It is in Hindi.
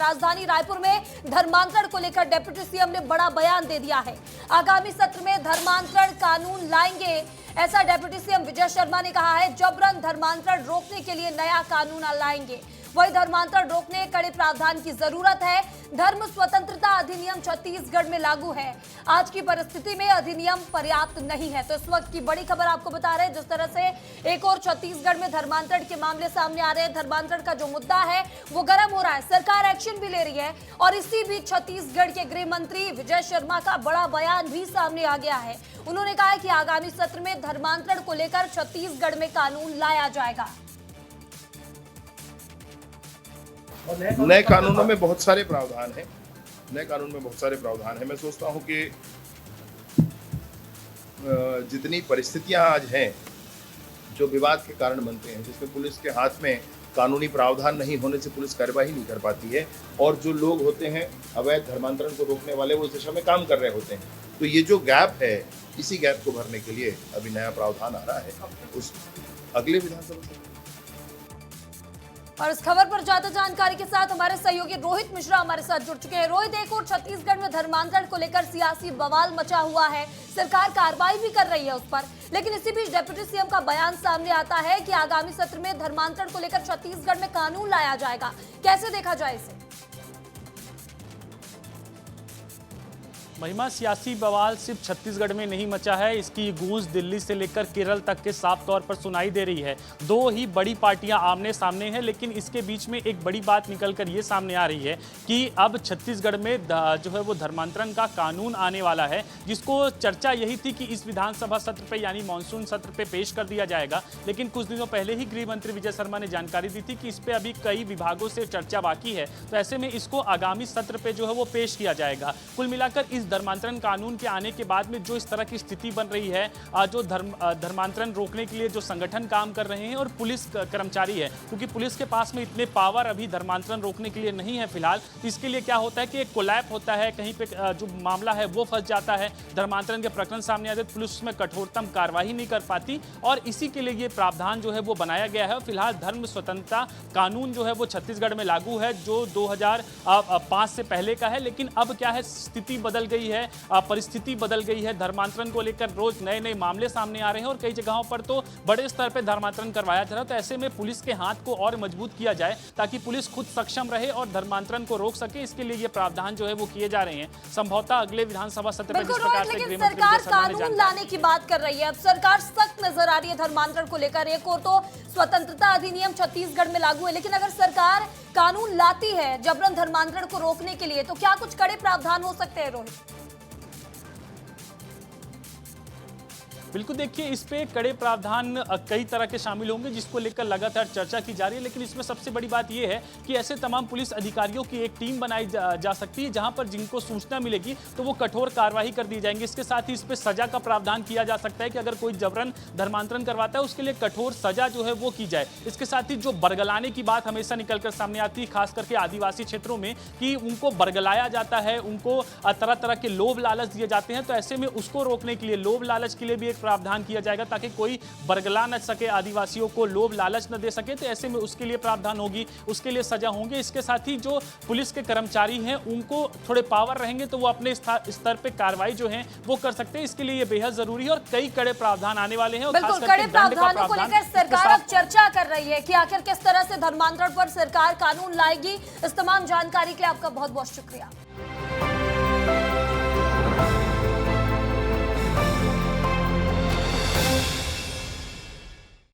राजधानी रायपुर में धर्मांतरण को लेकर डिप्टी सीएम ने बड़ा बयान दे दिया है। आगामी सत्र में धर्मांतरण कानून लाएंगे, ऐसा डिप्टी सीएम विजय शर्मा ने कहा है। जबरन धर्मांतरण रोकने के लिए नया कानून लाएंगे। वही धर्मांतरण रोकने कड़े प्रावधान की जरूरत है। धर्म स्वतंत्रता अधिनियम छत्तीसगढ़ में लागू है। आज की परिस्थिति में अधिनियम पर्याप्त नहीं है। तो इस वक्त की बड़ी खबर आपको बता रहे हैं, जिस तरह से एक और छत्तीसगढ़ में धर्मांतरण के मामले सामने आ रहे हैं। धर्मांतरण का जो मुद्दा है वो गर्म हो रहा है, सरकार एक्शन भी ले रही है। और इसी बीच छत्तीसगढ़ के गृह मंत्री विजय शर्मा का बड़ा बयान भी सामने आ गया है। उन्होंने कहा है कि आगामी सत्र में धर्मांतरण को लेकर छत्तीसगढ़ में कानून लाया जाएगा। नए कानूनों में बहुत सारे प्रावधान हैं। नए कानून में बहुत सारे प्रावधान हैं। मैं सोचता हूं कि जितनी परिस्थितियां आज हैं जो विवाद के कारण बनते हैं, जिसमें पुलिस के हाथ में कानूनी प्रावधान नहीं होने से पुलिस कार्यवाही नहीं कर पाती है, और जो लोग होते हैं अवैध धर्मांतरण को रोकने वाले, वो इस दिशा में काम कर रहे होते हैं। तो ये जो गैप है, इसी गैप को भरने के लिए अभी नया प्रावधान आ रहा है उस अगले विधानसभा सत्र। और इस खबर पर ज्यादा जानकारी के साथ हमारे सहयोगी रोहित मिश्रा हमारे साथ जुड़ चुके हैं। रोहित, एक और छत्तीसगढ़ में धर्मांतरण को लेकर सियासी बवाल मचा हुआ है, सरकार कार्रवाई भी कर रही है उस पर, लेकिन इसी बीच डिप्टी सीएम का बयान सामने आता है कि आगामी सत्र में धर्मांतरण को लेकर छत्तीसगढ़ में कानून लाया जाएगा। कैसे देखा जाए इसे? महिमा, सियासी बवाल सिर्फ छत्तीसगढ़ में नहीं मचा है, इसकी गूंज दिल्ली से लेकर केरल तक के साफ तौर पर सुनाई दे रही है। दो ही बड़ी पार्टियां आमने सामने हैं, लेकिन इसके बीच में एक बड़ी बात निकलकर ये सामने आ रही है कि अब छत्तीसगढ़ में जो है वो धर्मांतरण का कानून आने वाला है, जिसको चर्चा यही थी कि इस विधानसभा सत्र पे यानी मानसून सत्र पे पेश कर दिया जाएगा। लेकिन कुछ दिनों पहले ही गृह मंत्री विजय शर्मा ने जानकारी दी थी कि इस पे अभी कई विभागों से चर्चा बाकी है, तो ऐसे में इसको आगामी सत्र पे जो है वो पेश किया जाएगा। कुल मिलाकर इस धर्मांतरण कानून के आने के बाद में जो इस तरह की स्थिति बन रही है, जो धर्मांतरण रोकने के लिए जो संगठन काम कर रहे हैं और पुलिस कर्मचारी है, क्योंकि पुलिस के पास में इतने पावर अभी धर्मांतरण रोकने के लिए नहीं है फिलहाल, तो इसके लिए क्या होता है कि एक कोलैप होता है, कहीं पे जो मामला है वो फंस जाता है, धर्मांतरण के प्रकरण सामने आते, पुलिस उसमें कठोरतम कार्रवाई नहीं कर पाती, और इसी के लिए ये प्रावधान जो है वो बनाया गया है। फिलहाल धर्म स्वतंत्रता कानून जो है वो छत्तीसगढ़ में लागू है, जो 2005 से पहले का है। लेकिन अब क्या है, स्थिति बदल गई है, परिस्थिति बदल गई है। धर्मांतरण को लेकर रोज नए नए मामले सामने आ रहे हैं और कई जगहों पर तो बड़े स्तर पर धर्मांतरण करवाया जा रहा है। तो ऐसे में पुलिस के हाथ को और मजबूत किया जाए ताकि पुलिस खुद सक्षम रहे और धर्मांतरण को रोक सके, इसके लिए ये प्रावधान जो है वो किए जा रहे हैं। संभवतः अगले विधानसभा सत्र में जिस प्रकार से गृह मंत्री सरकार कानून लाने की बात कर रही है, अब सरकार सख्त नजर आ रही है धर्मांतरण को लेकर। एक और तो स्वतंत्रता अधिनियम छत्तीसगढ़ में लागू है, लेकिन अगर सरकार कानून लाती है जबरन धर्मांतरण को रोकने के लिए, तो क्या कुछ कड़े प्रावधान हो सकते हैं? रोहित, बिल्कुल, देखिए इस पे कड़े प्रावधान कई तरह के शामिल होंगे, जिसको लेकर लगातार चर्चा की जा रही है। लेकिन इसमें सबसे बड़ी बात यह है कि ऐसे तमाम पुलिस अधिकारियों की एक टीम बनाई जा सकती है, जहां पर जिनको सूचना मिलेगी तो वो कठोर कार्रवाई कर दी जाएंगी। इसके साथ ही इस पे सजा का प्रावधान किया जा सकता है कि अगर कोई जबरन धर्मांतरण करवाता है उसके लिए कठोर सजा जो है वो की जाए। इसके साथ ही जो बरगलाने की बात हमेशा निकलकर सामने आती है, खास करके आदिवासी क्षेत्रों में, कि उनको बरगलाया जाता है, उनको तरह तरह के लोभ लालच दिए जाते हैं, तो ऐसे में उसको रोकने के लिए लोभ लालच के लिए भी प्रावधान किया जाएगा ताकि कोई बरगला न सके, आदिवासियों को लोभ लालच न दे सके। तो ऐसे में उसके लिए प्रावधान होगी, उसके लिए सजा होंगे। इसके साथ ही जो पुलिस के कर्मचारी हैं उनको थोड़े पावर रहेंगे तो वो अपने स्तर पे कार्रवाई जो है वो कर सकते हैं। इसके लिए ये बेहद जरूरी है और कई कड़े प्रावधान आने वाले हैं। और बिल्कुल, कड़े प्रावधानों को लेकर सरकार अब चर्चा कर रही है कि आखिर किस तरह से धर्मांतरण पर सरकार कानून लाएगी। इस तमाम जानकारी के लिए आपका बहुत बहुत शुक्रिया।